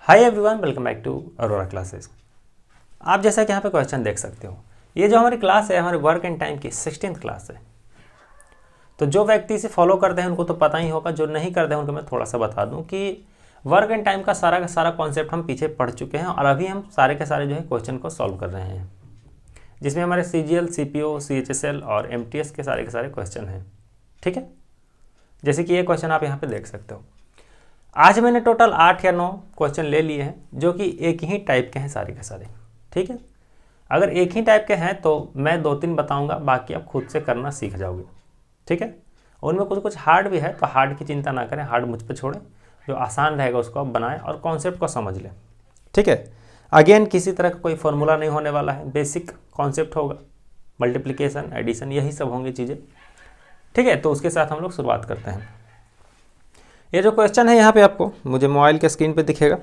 Hi everyone, welcome back to Arora classes. आप जैसा कि यहाँ पे क्वेश्चन देख सकते हो, ये जो हमारी क्लास है हमारे वर्क एंड टाइम की 16th क्लास है। तो जो व्यक्ति इसे फॉलो करते हैं उनको तो पता ही होगा, जो नहीं करते हैं उनको मैं थोड़ा सा बता दूं कि वर्क एंड टाइम का सारा कॉन्सेप्ट हम पीछे पढ़ चुके हैं और अभी हम सारे के सारे जो है क्वेश्चन को सॉल्व कर रहे हैं, जिसमें हमारे CGL, CPO, CHSL और MTS के सारे क्वेश्चन हैं। ठीक है, जैसे कि ये क्वेश्चन आप यहाँ पे देख सकते हो। आज मैंने टोटल 8 या 9 क्वेश्चन ले लिए हैं जो कि एक ही टाइप के हैं सारे के सारे। ठीक है, अगर एक ही टाइप के हैं तो मैं 2-3 बताऊंगा, बाकी आप खुद से करना सीख जाओगे। ठीक है, उनमें कुछ हार्ड भी है तो हार्ड की चिंता ना करें, हार्ड मुझ पर छोड़ें, जो आसान रहेगा उसको आप बनाएं और कॉन्सेप्ट को समझ लें। ठीक है, अगेन किसी तरह का कोई फॉर्मूला नहीं होने वाला है, बेसिक कॉन्सेप्ट होगा, मल्टीप्लिकेशन, एडिशन, यही सब होंगी चीज़ें। ठीक है, तो उसके साथ हम लोग शुरुआत करते हैं। ये जो क्वेश्चन है यहाँ पे आपको मुझे मोबाइल के स्क्रीन पे दिखेगा।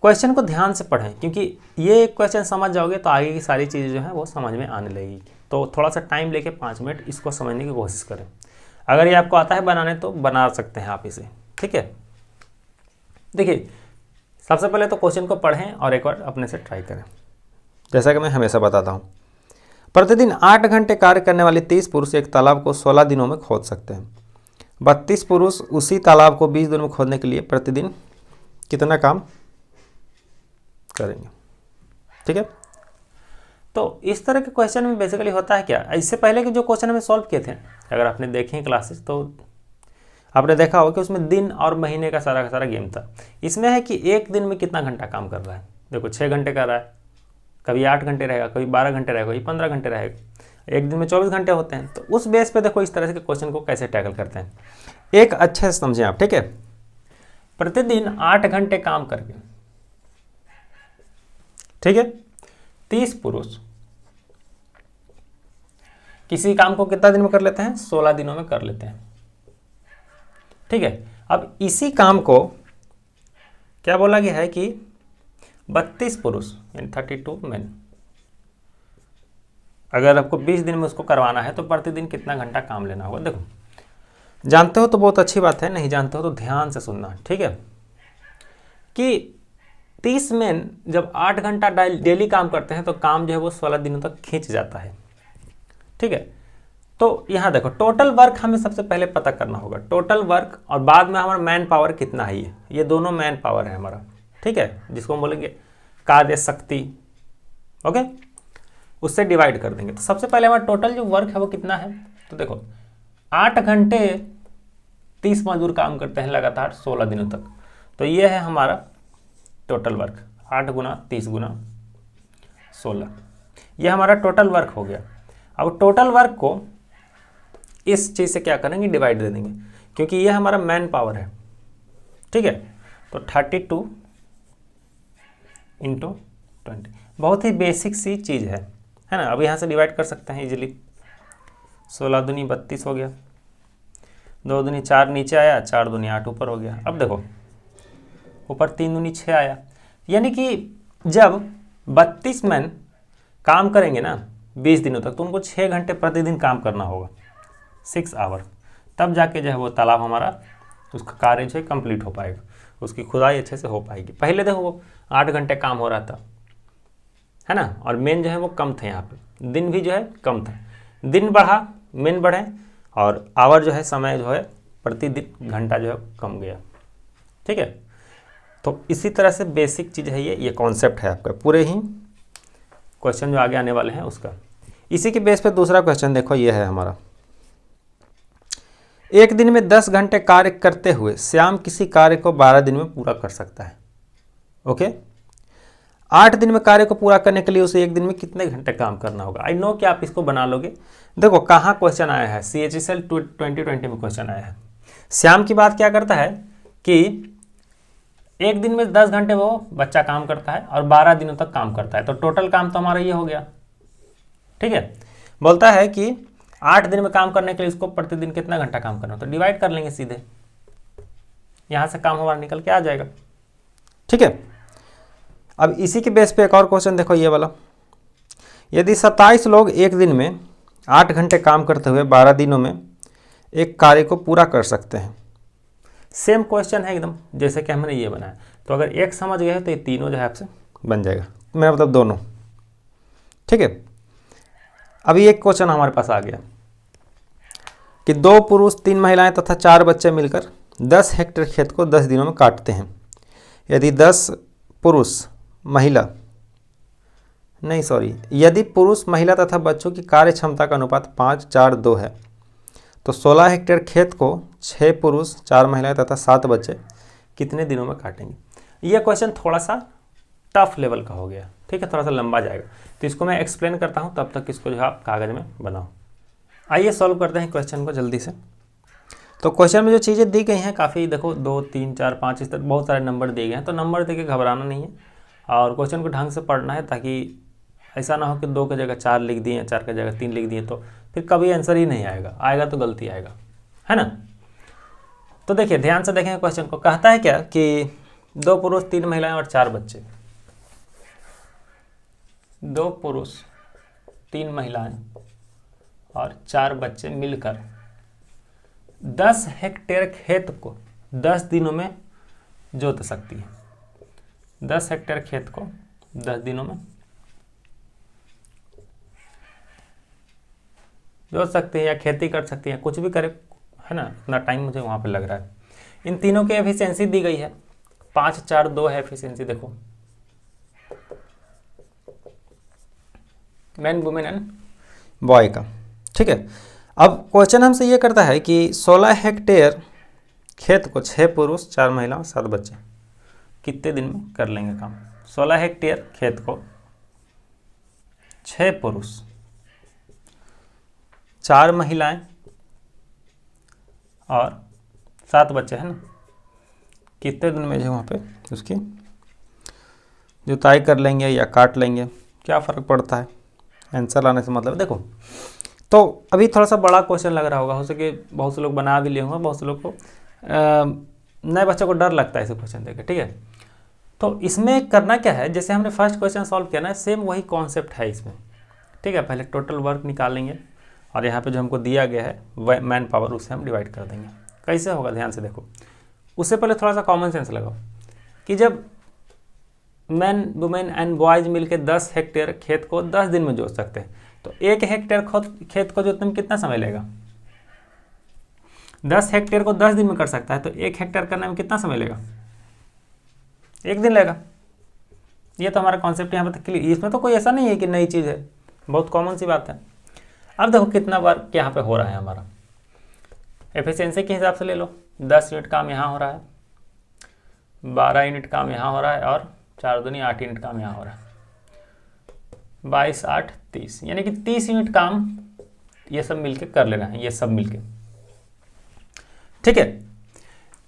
क्वेश्चन को ध्यान से पढ़ें, क्योंकि ये क्वेश्चन समझ जाओगे तो आगे की सारी चीज़ें जो है वो समझ में आने लगेगी। तो थोड़ा सा टाइम लेके 5 मिनट इसको समझने की कोशिश करें। अगर ये आपको आता है बनाने तो बना सकते हैं आप इसे। ठीक है, देखिए सबसे पहले तो क्वेश्चन को पढ़ें और एक बार अपने से ट्राई करें। जैसा कि मैं हमेशा बताता हूँ, प्रतिदिन 8 घंटे कार्य करने वाले 30 पुरुष एक तालाब को 16 दिनों में खोद सकते हैं। 32 पुरुष उसी तालाब को 20 दिनों में खोदने के लिए प्रतिदिन कितना काम करेंगे। ठीक है, तो इस तरह के क्वेश्चन में बेसिकली होता है क्या, इससे पहले के जो क्वेश्चन हमें सॉल्व किए थे, अगर आपने देखे क्लासेस तो आपने देखा होगा कि उसमें दिन और महीने का सारा गेम था। इसमें है कि एक दिन में कितना घंटा काम कर रहा है। देखो 6 घंटे कर रहा है, कभी 8 घंटे रहेगा, कभी 12 घंटे रहेगा, कभी 15 घंटे रहेगा, एक दिन में 24 घंटे होते हैं। तो उस बेस पे देखो इस तरह के क्वेश्चन को कैसे टैकल करते हैं, एक अच्छे से समझें आप। ठीक है, प्रतिदिन 8 घंटे काम करके, ठीक है, 30 पुरुष किसी काम को कितना दिन में कर लेते हैं, 16 दिनों में कर लेते हैं। ठीक है, अब इसी काम को क्या बोला गया है कि 32 पुरुष यानी 32 मैन, अगर आपको 20 दिन में उसको करवाना है तो प्रतिदिन कितना घंटा काम लेना होगा। देखो जानते हो तो बहुत अच्छी बात है, नहीं जानते हो तो ध्यान से सुनना। ठीक है, कि 30 मैन जब 8 घंटा डेली काम करते हैं तो काम जो है वो 16 दिनों तक खींच जाता है। ठीक है, तो यहाँ देखो टोटल वर्क हमें सबसे पहले पता करना होगा, टोटल वर्क, और बाद में हमारा मैन पावर कितना है, ये दोनों मैन पावर है हमारा। ठीक है, जिसको हम बोलेंगे कार्य शक्ति। ओके, उससे डिवाइड कर देंगे। तो सबसे पहले हमारा टोटल जो वर्क है वो कितना है, तो देखो 8 घंटे 30 मजदूर काम करते हैं लगातार 16 दिनों तक, तो ये है हमारा टोटल वर्क। 8 गुना 30 गुना 16, ये हमारा टोटल वर्क हो गया। अब टोटल वर्क को इस चीज़ से क्या करेंगे, डिवाइड दे देंगे, क्योंकि ये हमारा मैन पावर है। ठीक है, तो 32 इंटू 20, बहुत ही बेसिक सी चीज़ है ना। अब यहाँ से डिवाइड कर सकते हैं इजीली। 16 दूनी 32 हो गया, 2 दूनी 4 नीचे आया, 4 दूनी 8 ऊपर हो गया। अब देखो ऊपर 3 दूनी 6 आया, यानी कि जब 32 मैन काम करेंगे ना 20 दिनों तक तो उनको 6 घंटे प्रतिदिन काम करना होगा, 6 आवर, तब जाके जो है वो तालाब हमारा उसका कार्य जो है कंप्लीट हो पाएगा, उसकी खुदाई अच्छे से हो पाएगी। पहले देखो वो 8 घंटे काम हो रहा था, है ना, और मेन जो है वो कम थे, यहाँ पे दिन भी जो है कम था। दिन बढ़ा, मेन बढ़े, और आवर जो है समय जो है प्रतिदिन घंटा जो है कम गया। ठीक है, तो इसी तरह से बेसिक चीज़ है ये कॉन्सेप्ट है आपका, पूरे ही क्वेश्चन जो आगे आने वाले हैं उसका। इसी के बेस पे दूसरा क्वेश्चन देखो, ये है हमारा, एक दिन में 10 घंटे कार्य करते हुए श्याम किसी कार्य को 12 दिन में पूरा कर सकता है। ओके, 8 दिन में कार्य को पूरा करने के लिए उसे एक दिन में कितने घंटे काम करना होगा। आई नो कि आप इसको बना लोगे। देखो कहाँ क्वेश्चन आया है, CHSL 2020 में क्वेश्चन आया है। श्याम की बात क्या करता है कि एक दिन में 10 घंटे वो बच्चा काम करता है और 12 दिनों तक काम करता है, तो टोटल काम तो हमारा ये हो गया। ठीक है, बोलता है कि 8 दिन में काम करने के लिए इसको प्रतिदिन कितना घंटा काम करना, तो डिवाइड कर लेंगे सीधे, यहाँ से काम हमारा निकल के आ जाएगा। ठीक है, अब इसी के बेस पे एक और क्वेश्चन देखो, ये वाला, यदि 27 लोग एक दिन में 8 घंटे काम करते हुए 12 दिनों में एक कार्य को पूरा कर सकते हैं, सेम क्वेश्चन है एकदम जैसे कि हमने ये बनाया। तो अगर एक समझ गए तो ये तीनों जो है आपसे बन जाएगा, मेरा मतलब दोनों। ठीक है, अभी एक क्वेश्चन हमारे पास आ गया कि 2 पुरुष 3 महिलाएं तथा 4 बच्चे मिलकर 10 हेक्टेयर खेत को 10 दिनों में काटते हैं। यदि 10 पुरुष महिला नहीं सॉरी यदि पुरुष महिला तथा बच्चों की कार्य क्षमता का अनुपात 5:4:2 है तो 16 हेक्टेयर खेत को 6 पुरुष 4 महिलाएं तथा 7 बच्चे कितने दिनों में काटेंगे। यह क्वेश्चन थोड़ा सा टफ लेवल का हो गया, ठीक है, थोड़ा सा लंबा जाएगा, तो इसको मैं एक्सप्लेन करता हूँ, तब तक इसको जो है आप कागज़ में बनाओ। आइए सॉल्व करते हैं क्वेश्चन को जल्दी से। तो क्वेश्चन में जो चीज़ें दी गई हैं काफ़ी, देखो 2 3 4 5 इस तरह बहुत सारे नंबर दिए गए हैं, तो नंबर दे के घबराना नहीं है और क्वेश्चन को ढंग से पढ़ना है, ताकि ऐसा ना हो कि 2 की जगह 4 लिख दिए, 4 की जगह 3 लिख दिए, तो फिर कभी आंसर ही नहीं आएगा, आएगा तो गलती आएगा, है ना। तो देखिए ध्यान से देखें क्वेश्चन को, कहता है क्या कि 2 पुरुष 3 महिलाएं और 4 बच्चे, 2 पुरुष 3 महिलाएं और 4 बच्चे मिलकर 10 हेक्टेयर खेत को 10 दिनों में जोत सकती है। 10 हेक्टेयर खेत को 10 दिनों में जोत सकती है या खेती कर सकती है, कुछ भी करे, है ना, इतना टाइम मुझे वहाँ पे लग रहा है। इन तीनों की एफिशिएंसी दी गई है 5:4:2 है एफिशिएंसी, देखो मैन वुमेन एंड बॉय का। ठीक है, अब क्वेश्चन हमसे ये करता है कि 16 हेक्टेयर खेत को 6 पुरुष 4 महिला 7 बच्चे कितने दिन में कर लेंगे काम। 16 हेक्टेयर खेत को 6 पुरुष 4 महिलाएं और 7 बच्चे, है ना, कितने दिन में जो वहाँ पे उसकी जुताई कर लेंगे या काट लेंगे, क्या फ़र्क पड़ता है आंसर लाने से मतलब। देखो तो अभी थोड़ा सा बड़ा क्वेश्चन लग रहा होगा, हो सके बहुत से लोग बना भी लिए होंगे, बहुत से लोग को नए बच्चों को डर लगता है ऐसे क्वेश्चन देख के, ठीक है। तो इसमें करना क्या है, जैसे हमने फर्स्ट क्वेश्चन सॉल्व किया ना, सेम वही कॉन्सेप्ट है इसमें, ठीक है। पहले टोटल वर्क निकालेंगे और यहाँ पे जो हमको दिया गया है मैन पावर, उसे हम डिवाइड कर देंगे। कैसे होगा ध्यान से देखो, उससे पहले थोड़ा सा कॉमन सेंस लगाओ कि जब मैन वुमेन एंड बॉयज मिलके 10 हेक्टेयर खेत को 10 दिन में जोत सकते हैं, तो 1 हेक्टेयर खेत को जोतने में कितना समय लेगा। 10 हेक्टेयर को 10 दिन में कर सकता है, तो 1 हेक्टेयर करने में कितना समय लेगा, 1 दिन लेगा। ये तो हमारा कॉन्सेप्ट यहाँ पर क्लियर, इसमें तो कोई ऐसा नहीं है कि नई चीज़ है, बहुत कॉमन सी बात है। अब देखो कितना वर्क यहाँ पे हो रहा है हमारा, एफिशिएंसी के हिसाब से ले लो, 10 यूनिट काम यहाँ हो रहा है, 12 यूनिट काम यहाँ हो रहा है और 4 दूनी 8 यूनिट काम यहाँ हो रहा है, 22 8 30, यानी कि 30 यूनिट काम ये सब मिलके कर लेना है, ये सब मिलके, ठीक है।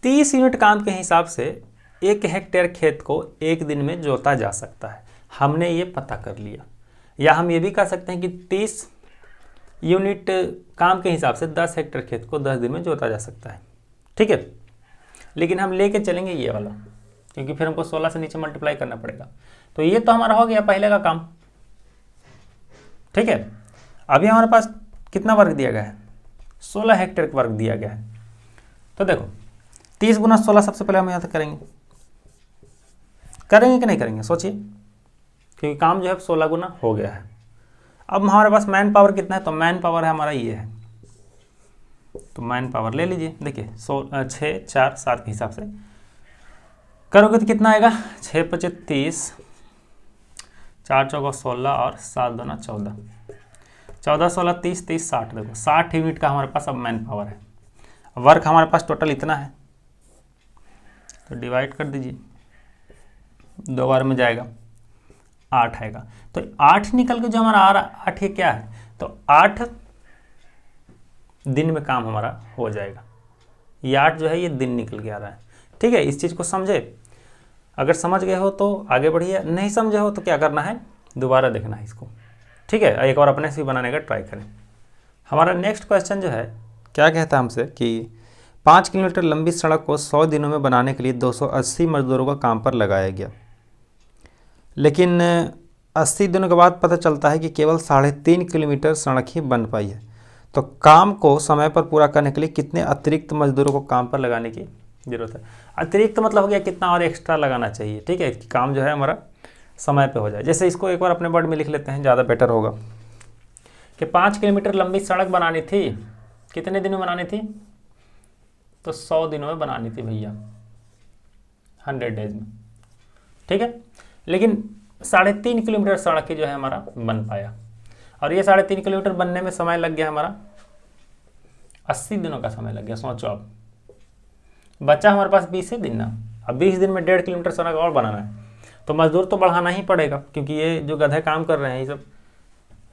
30 यूनिट काम के हिसाब से 1 हेक्टेयर खेत को 1 दिन में जोता जा सकता है, हमने ये पता कर लिया। या हम ये भी कह सकते हैं कि 30 यूनिट काम के हिसाब से 10 हेक्टेयर खेत को 10 दिन में जोता जा सकता है, ठीक है। लेकिन हम लेके चलेंगे ये वाला, क्योंकि फिर हमको 16 से नीचे मल्टीप्लाई करना पड़ेगा। तो ये तो हमारा हो गया पहले का काम, ठीक है। अभी हमारे पास कितना वर्क दिया गया है, 16 हेक्टेयर वर्क दिया गया है। तो देखो 30 गुना 16 सबसे पहले हम यहाँ तक करेंगे कि नहीं करेंगे, सोचिए, क्योंकि काम जो है 16 गुना हो गया है। अब हमारे पास मैन पावर कितना है, तो मैन पावर है हमारा ये है, तो मैन पावर ले लीजिए। देखिए 6 4 7 के हिसाब से करोगे तो कितना आएगा, 6 5 30, 4 चौका 16 और 7 दूना 14, 14 16 30 30 60, देखो 60 यूनिट का हमारे पास अब मैन पावर है। वर्क हमारे पास टोटल इतना है, तो डिवाइड कर दीजिए, 2 बार में जाएगा, 8 आएगा। तो 8 निकल के जो हमारा आ रहा, 8 ये क्या है, तो 8 दिन में काम हमारा हो जाएगा। ये 8 जो है ये दिन निकल के आ रहा है, ठीक है। इस चीज़ को समझे, अगर समझ गए हो तो आगे बढ़िए, नहीं समझे हो तो क्या करना है, दोबारा देखना है इसको, ठीक है। एक और अपने से भी बनाने का ट्राई करें। हमारा नेक्स्ट क्वेश्चन जो है क्या कहता है हमसे कि 5 किलोमीटर लंबी सड़क को 100 दिनों में बनाने के लिए 280 मजदूरों का काम पर लगाया गया, लेकिन 80 दिनों के बाद पता चलता है कि केवल 3.5 किलोमीटर सड़क ही बन पाई है। तो काम को समय पर पूरा करने के लिए कितने अतिरिक्त मजदूरों को काम पर लगाने की ज़रूरत है। अतिरिक्त तो मतलब हो गया कितना और एक्स्ट्रा लगाना चाहिए, ठीक है, कि काम जो है हमारा समय पे हो जाए। जैसे इसको एक बार अपने वर्ड में लिख लेते हैं, ज़्यादा बेटर होगा कि 5 किलोमीटर लंबी सड़क बनानी थी, कितने दिन में बनानी थी? तो 100 दिनों में बनानी थी भैया, 100 डेज में, ठीक है। लेकिन 3.5 किलोमीटर सड़क ही जो है हमारा बन पाया, और ये 3.5 किलोमीटर बनने में समय लग गया हमारा 80 दिनों का समय लग गया। सोचो आप, बचा हमारे पास 20 दिन ना। अब 20 दिन में 1.5 किलोमीटर सड़क और बनाना है, तो मजदूर तो बढ़ाना ही पड़ेगा, क्योंकि ये जो गधे काम कर रहे हैं ये सब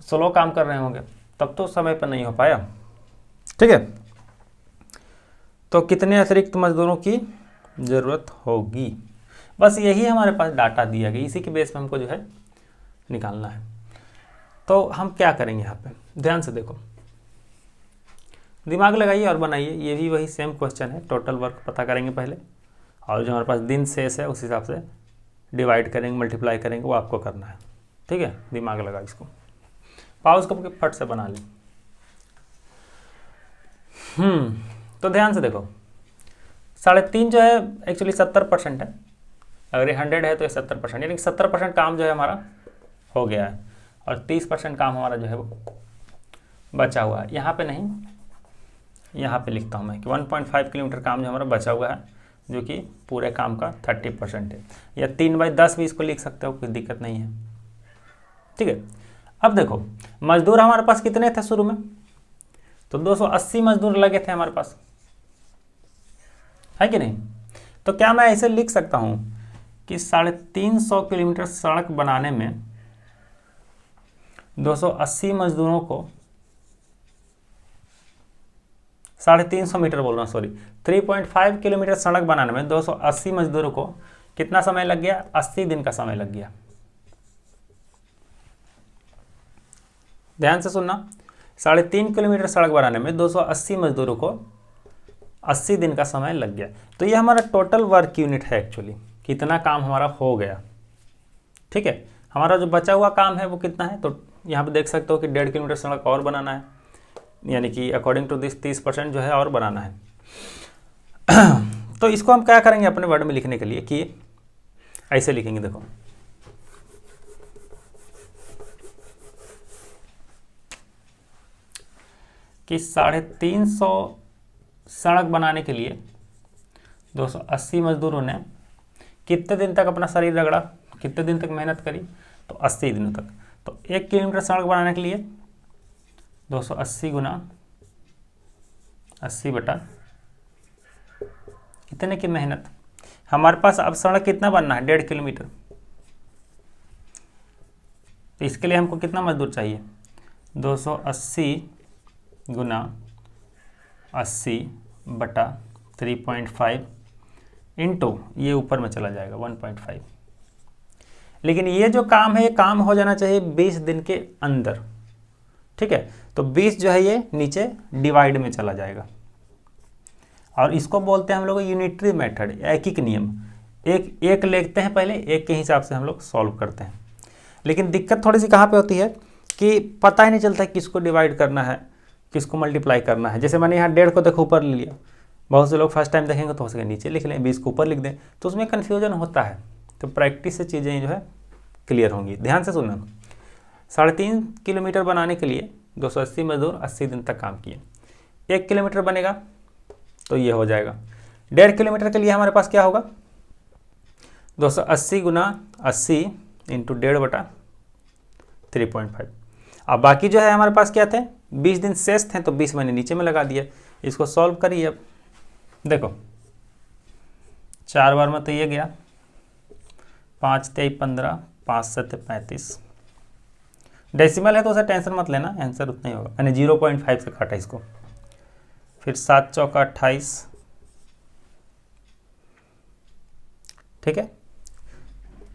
स्लो काम कर रहे होंगे, तब तो समय पर नहीं हो पाया, ठीक है। तो कितने अतिरिक्त मजदूरों की ज़रूरत होगी, बस यही हमारे पास डाटा दिया गया, इसी के बेस पे हमको जो है निकालना है। तो हम क्या करेंगे यहाँ पे, ध्यान से देखो, दिमाग लगाइए और बनाइए। ये भी वही सेम क्वेश्चन है, टोटल वर्क पता करेंगे पहले, और जो हमारे पास दिन शेष है उस हिसाब से डिवाइड करेंगे, मल्टीप्लाई करेंगे, वो आपको करना है, ठीक है। दिमाग लगा इसको, पाउस को फट से बना लें। तो ध्यान से देखो, 3.5 जो है एक्चुअली 70% है, अगर ये 100 है तो ये 70%, यानी 70% काम जो है हमारा हो गया है, और 30% काम हमारा जो है वो बचा हुआ है। यहाँ पे नहीं, यहाँ पे लिखता हूँ मैं कि 1.5 किलोमीटर काम जो हमारा बचा हुआ है, जो कि पूरे काम का 30% है, या 3/10 भी इसको लिख सकते हो, कोई दिक्कत नहीं है, ठीक है। अब देखो, मजदूर हमारे पास कितने थे शुरू में? तो 280 मजदूर लगे थे हमारे पास, है कि नहीं? तो क्या मैं ऐसे लिख सकता हूँ कि 350 किलोमीटर सड़क बनाने में 280 मजदूरों को, 350 मीटर बोल रहा हूँ, सॉरी, 3.5 किलोमीटर सड़क बनाने में 280 मजदूरों को कितना समय लग गया? 80 दिन का समय लग गया। ध्यान से सुनना, 3.5 किलोमीटर सड़क बनाने में 280 मजदूरों को 80 दिन का समय लग गया। तो ये हमारा टोटल वर्क यूनिट है एक्चुअली, कितना काम हमारा हो गया, ठीक है। हमारा जो बचा हुआ काम है वो कितना है? तो यहाँ पे देख सकते हो कि 1.5 किलोमीटर सड़क और बनाना है, यानी कि अकॉर्डिंग टू दिस 30% जो है और बनाना है। तो इसको हम क्या करेंगे अपने वर्ड में लिखने के लिए कि ऐसे लिखेंगे, देखो, कि 350 सड़क बनाने के लिए 280 मजदूरों ने कितने दिन तक अपना शरीर रगड़ा, कितने दिन तक मेहनत करी? तो 80 दिनों तक। तो 1 किलोमीटर सड़क बनाने के लिए 280 गुना 80 बटा कितने की मेहनत। हमारे पास अब सड़क कितना बनना है? 1.5 किलोमीटर। तो इसके लिए हमको कितना मजदूर चाहिए? 280 गुना 80 बटा 3.5 इंटू, ये ऊपर में चला जाएगा 1.5। लेकिन ये जो काम है ये काम हो जाना चाहिए 20 दिन के अंदर, ठीक है। तो 20 जो है ये नीचे डिवाइड में चला जाएगा, और इसको बोलते हैं हम लोग यूनिटरी मेथड, एकीक नियम। एक लेते हैं पहले, एक के हिसाब से हम लोग सॉल्व करते हैं। लेकिन दिक्कत थोड़ी सी कहाँ पे होती है कि पता ही नहीं चलता किसको डिवाइड करना है, किसको मल्टीप्लाई करना है। जैसे मैंने यहाँ 1.5 को देखो ऊपर ले लिया, बहुत से लोग फर्स्ट टाइम देखेंगे तो हो सके नीचे लिख लें, 20 को ऊपर लिख दें, तो उसमें कन्फ्यूजन होता है। तो प्रैक्टिस से चीज़ें जो है क्लियर होंगी। ध्यान से सुनना, 3.5 किलोमीटर बनाने के लिए 280 मजदूर 80 दिन तक काम किए। 1 किलोमीटर बनेगा तो ये हो जाएगा। 1.5 किलोमीटर के लिए हमारे पास क्या होगा? 280 गुना 80 इंटू 1.5 बटा 3.5। अब बाकी जो है हमारे पास क्या थे? 20 दिन शेष थे, तो 20 मैंने नीचे में लगा दिया। इसको सॉल्व करिए। अब देखो 4 बार में तो ये गया, 5 3 15, 5 7 35। डेसिमल है तो उसे टेंशन मत लेना, आंसर उतना ही होगा। मैंने 0.5 से काटा इसको। फिर 7 चौका 28, ठीक है।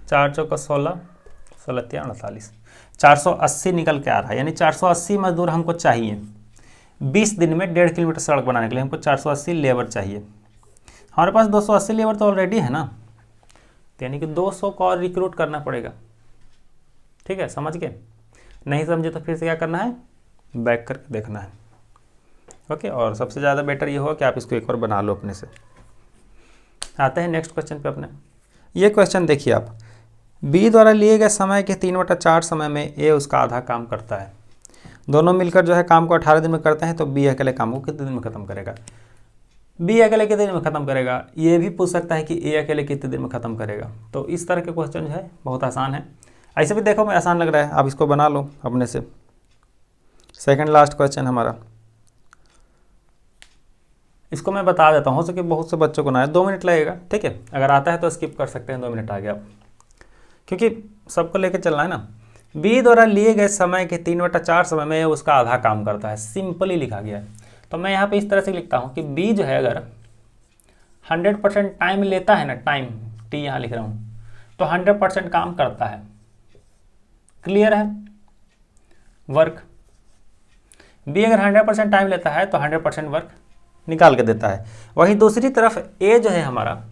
4 चौका 16, 16 3 48, 480 निकल के आ रहा है। यानी 480 मजदूर हमको चाहिए 20 दिन में 1.5 किलोमीटर सड़क बनाने के लिए। हमको 480 लेबर चाहिए। हमारे पास 280 लेबर तो ऑलरेडी है ना, तो यानी कि 200 को और रिक्रूट करना पड़ेगा, ठीक है। समझ गए? नहीं समझे तो फिर से क्या करना है? बैक करके देखना है, ओके। और सबसे ज़्यादा बेटर ये होगा कि आप इसको एक बार बना लो अपने से। आते हैं नेक्स्ट क्वेश्चन पे अपने। ये क्वेश्चन देखिए आप, बी द्वारा लिए गए समय के 3/4 समय में ए उसका आधा काम करता है। दोनों मिलकर जो है काम को 18 दिन में करते हैं, तो बी अकेले काम को कितने दिन में ख़त्म करेगा। बी अकेले कितने दिन में ख़त्म करेगा, ये भी पूछ सकता है कि ए अकेले कितने दिन में ख़त्म करेगा। तो इस तरह के क्वेश्चन जो है बहुत आसान है। ऐसे भी देखो मैं आसान लग रहा है, आप इसको बना लो अपने से। सेकंड लास्ट क्वेश्चन हमारा, इसको मैं बता देता हूँ, हो सके बहुत से बच्चों को ना है, 2 मिनट लगेगा, ठीक है। अगर आता है तो स्किप कर सकते हैं, 2 मिनट आ गया, क्योंकि सबको लेके चलना है ना। बी द्वारा लिए गए समय के 3/4 समय में उसका आधा काम करता है, सिंपली लिखा गया है। तो मैं यहाँ पे इस तरह से लिखता हूँ कि बी जो है अगर 100% टाइम लेता है ना, टाइम टी यहाँ लिख रहा हूँ, तो 100% काम करता है। क्लियर है। वर्क, बी अगर 100% टाइम लेता है तो 100% वर्क निकाल के देता है। वहीं दूसरी तरफ ए जो है हमारा,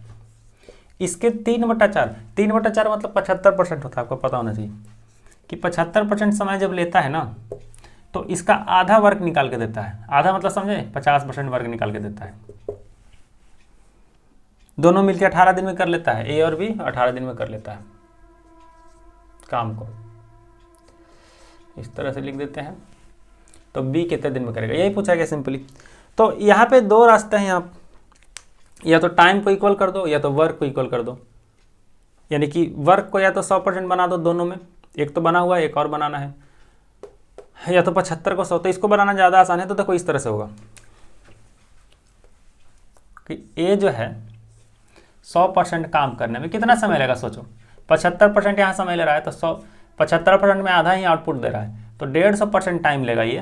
इसके 3/4 मतलब 75% होता है। आपको पता होना चाहिए कि 75% समय जब लेता है ना, तो इसका आधा वर्क निकाल के देता है। आधा मतलब समझे, 50% वर्क निकाल के देता है। दोनों मिलकर 18 दिन में कर लेता है, ए और बी 18 दिन में कर लेता है काम को। इस तरह से लिख देते हैं। तो बी कितने दिन में करेगा, यही पूछा गया सिंपली। तो यहाँ पे 2 रास्ते हैं, आप या तो टाइम को इक्वल कर दो या तो वर्क को इक्वल कर दो। यानी कि वर्क को या तो 100% बना दो, दोनों में एक तो बना हुआ है, एक और बनाना है, या तो 75 को 100। तो इसको बनाना ज़्यादा आसान है। तो देखो इस तरह से होगा कि ए जो है 100% काम करने में कितना समय लगेगा, सोचो। 75% यहाँ समय ले रहा है, तो 75% में आधा ही आउटपुट दे रहा है, तो 150% टाइम लेगा ये,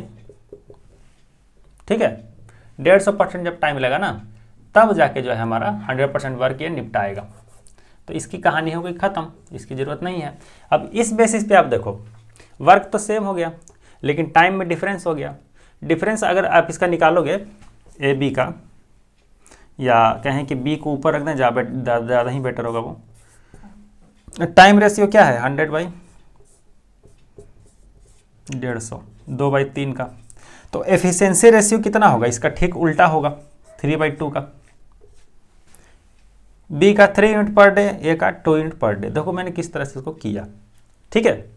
ठीक है। 150% जब टाइम लेगा ना, तब जाके जो है हमारा 100% वर्क ये निपटाएगा। तो इसकी कहानी हो गई ख़त्म, इसकी ज़रूरत नहीं है। अब इस बेसिस पे आप देखो, वर्क तो सेम हो गया, लेकिन टाइम में डिफरेंस हो गया। डिफरेंस अगर आप इसका निकालोगे ए बी का, या कहें कि बी को ऊपर रख दें, ज़्यादा ही बेटर होगा वो। टाइम रेशियो क्या है, 100/150, 2/3 का। तो एफिशिएंसी रेशियो कितना होगा, इसका ठीक उल्टा होगा, 3/2 का। बी का 3 यूनिट पर डे, ए का 2 यूनिट पर डे। देखो मैंने किस तरह से इसको किया, ठीक है।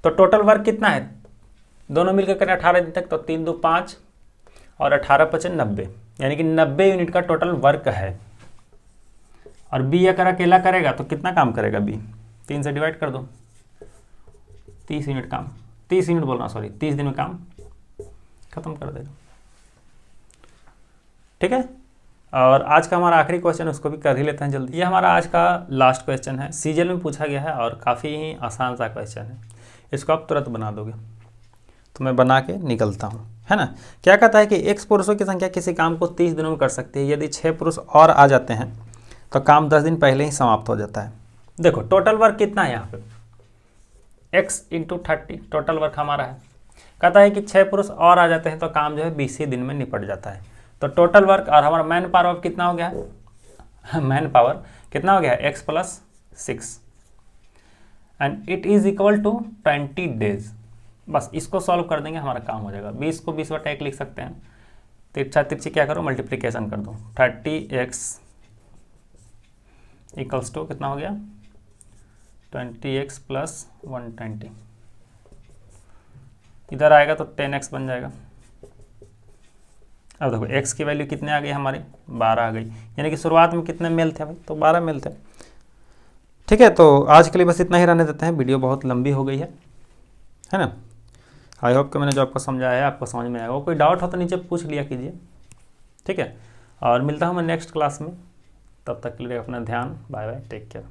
तो टोटल वर्क कितना है, दोनों मिलकर करें 18 दिन तक, तो 3 2 5 और 18×5 90, यानी कि 90 यूनिट का टोटल वर्क है। और बी अगर अकेला करेगा तो कितना काम करेगा बी, 3 से डिवाइड कर दो, 30 यूनिट काम, 30 यूनिट बोलना, सॉरी 30 दिन में काम खत्म कर देगा, ठीक है। और आज का हमारा आखिरी क्वेश्चन, उसको भी कर ही लेते हैं जल्दी। ये हमारा आज का लास्ट क्वेश्चन है, सीजीएल में पूछा गया है और काफ़ी ही आसान सा क्वेश्चन है। इसको आप तुरंत बना दोगे, तो मैं बना के निकलता हूँ, है ना। क्या कहता है कि x पुरुषों की संख्या किसी काम को 30 दिनों में कर सकती है। यदि 6 पुरुष और आ जाते हैं तो काम 10 दिन पहले ही समाप्त हो जाता है। देखो टोटल वर्क कितना है यहाँ पे, x × 30 टोटल वर्क हमारा है। कहता है कि 6 पुरुष और आ जाते हैं तो काम जो है 20 ही दिन में निपट जाता है। तो टोटल वर्क और हमारा मैन पावर कितना हो गया है, मैन पावर कितना हो गया है, x + 6 and it is equal to 20 days. बस इसको सॉल्व कर देंगे, हमारा काम हो जाएगा। 20 को 20/1 लिख सकते हैं, तिरछा तिरछी क्या करो, मल्टीप्लिकेशन कर दो। 30x = कितना हो गया, 20x + 120। इधर आएगा तो 10x बन जाएगा। अब देखो x की वैल्यू कितने आ गई हमारी, 12 आ गई। यानी कि शुरुआत में कितने मेल थे भाई, तो 12 मेल थे, ठीक है। तो आज के लिए बस इतना ही रहने देते हैं, वीडियो बहुत लंबी हो गई है ना। आई होप कि मैंने जो आपको समझाया है आपको समझ में आएगा। कोई डाउट हो तो नीचे पूछ लिया कीजिए, ठीक है। और मिलता हूँ मैं नेक्स्ट क्लास में, तब तक के लिए अपना ध्यान, बाय बाय, टेक केयर।